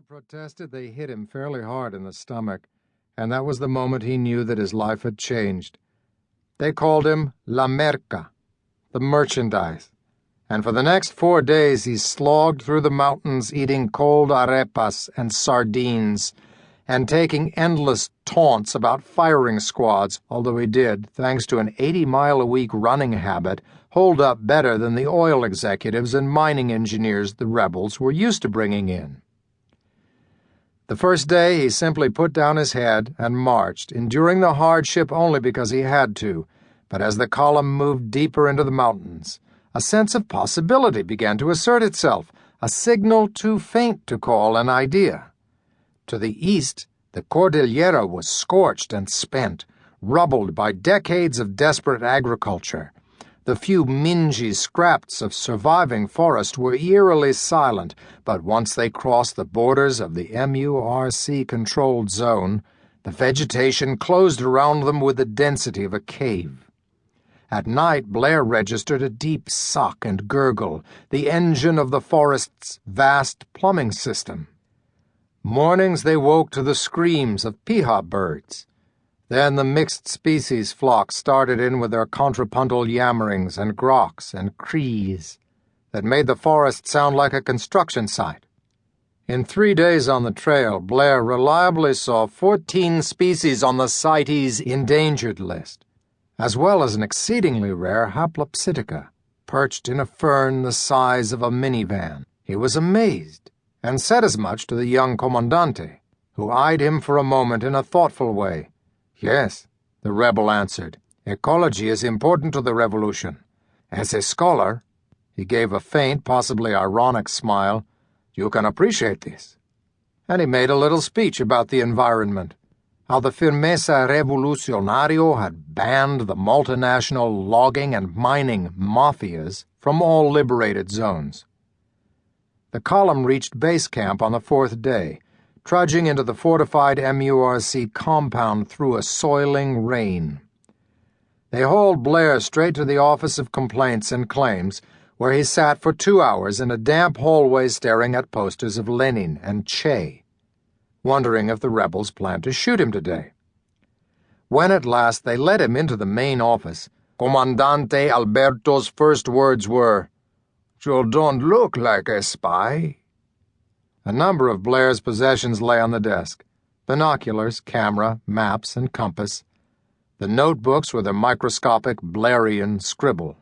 Blair protested they hit him fairly hard in the stomach, and that was the moment he knew that his life had changed. They called him La Merca, the merchandise, and for the next 4 days he slogged through the mountains eating cold arepas and sardines, and taking endless taunts about firing squads, although he did, thanks to an 80-mile-a-week running habit, hold up better than the oil executives and mining engineers the rebels were used to bringing in. The first day he simply put down his head and marched, enduring the hardship only because he had to, but as the column moved deeper into the mountains, a sense of possibility began to assert itself, a signal too faint to call an idea. To the east, the Cordillera was scorched and spent, rubbled by decades of desperate agriculture. The few mingy scraps of surviving forest were eerily silent, but once they crossed the borders of the MURC-controlled zone, the vegetation closed around them with the density of a cave. At night, Blair registered a deep suck and gurgle, the engine of the forest's vast plumbing system. Mornings they woke to the screams of piha birds. Then the mixed species flock started in with their contrapuntal yammerings and groks and crees that made the forest sound like a construction site. In 3 days on the trail, Blair reliably saw 14 species on the CITES endangered list, as well as an exceedingly rare Haplopsitica, perched in a fern the size of a minivan. He was amazed, and said as much to the young comandante, who eyed him for a moment in a thoughtful way. "Yes," the rebel answered, "ecology is important to the revolution. As a scholar," he gave a faint, possibly ironic smile, "you can appreciate this." And he made a little speech about the environment, how the Firmeza Revolucionario had banned the multinational logging and mining mafias from all liberated zones. The column reached base camp on the 4th day, trudging into the fortified MURC compound through a soiling rain. They hauled Blair straight to the Office of Complaints and Claims, where he sat for 2 hours in a damp hallway staring at posters of Lenin and Che, wondering if the rebels planned to shoot him today. When at last they led him into the main office, Comandante Alberto's first words were, "You don't look like a spy." A number of Blair's possessions lay on the desk: binoculars, camera, maps, and compass. The notebooks with a microscopic Blairian scribble.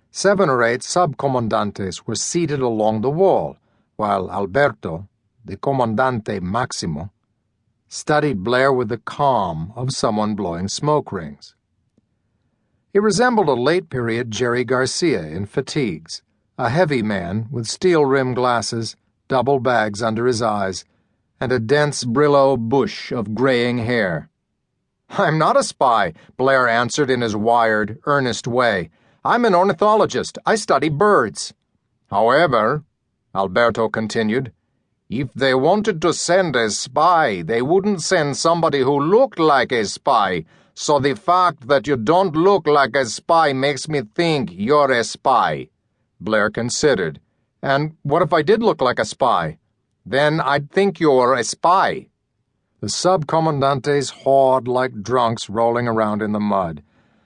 7 or 8 subcomandantes were seated along the wall, while Alberto, the Comandante Maximo, studied Blair with the calm of someone blowing smoke rings. He resembled a late-period Jerry Garcia in fatigues, a heavy man with steel-rimmed glasses, double bags under his eyes, and a dense Brillo bush of graying hair. "I'm not a spy," Blair answered in his wired, earnest way. "I'm an ornithologist. I study birds." "However," Alberto continued, "if they wanted to send a spy, they wouldn't send somebody who looked like a spy, so the fact that you don't look like a spy makes me think you're a spy." Blair considered. "And what if I did look like a spy?" "Then I'd think you're a spy." The subcommandantes hawed like drunks rolling around in the mud.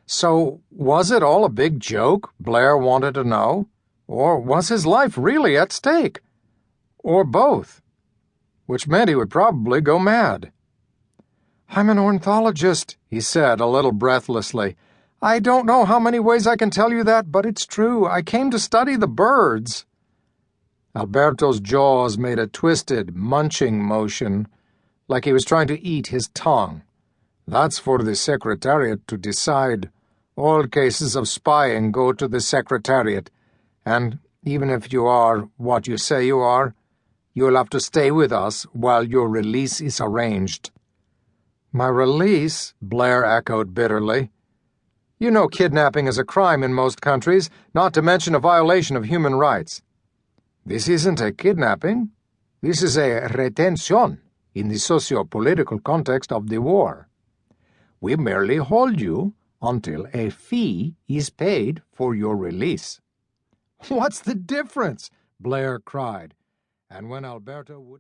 So, was it all a big joke, Blair wanted to know? Or was his life really at stake? Or both? Which meant he would probably go mad. "I'm an ornithologist," he said a little breathlessly. "I don't know how many ways I can tell you that, but it's true. I came to study the birds." Alberto's jaws made a twisted, munching motion, like he was trying to eat his tongue. "That's for the Secretariat to decide. All cases of spying go to the Secretariat, and even if you are what you say you are, you'll have to stay with us while your release is arranged." "My release?" Blair echoed bitterly. "You know kidnapping is a crime in most countries, not to mention a violation of human rights." "This isn't a kidnapping. This is a retención in the socio-political context of the war. We merely hold you until a fee is paid for your release." "What's the difference?" Blair cried, and when Alberto would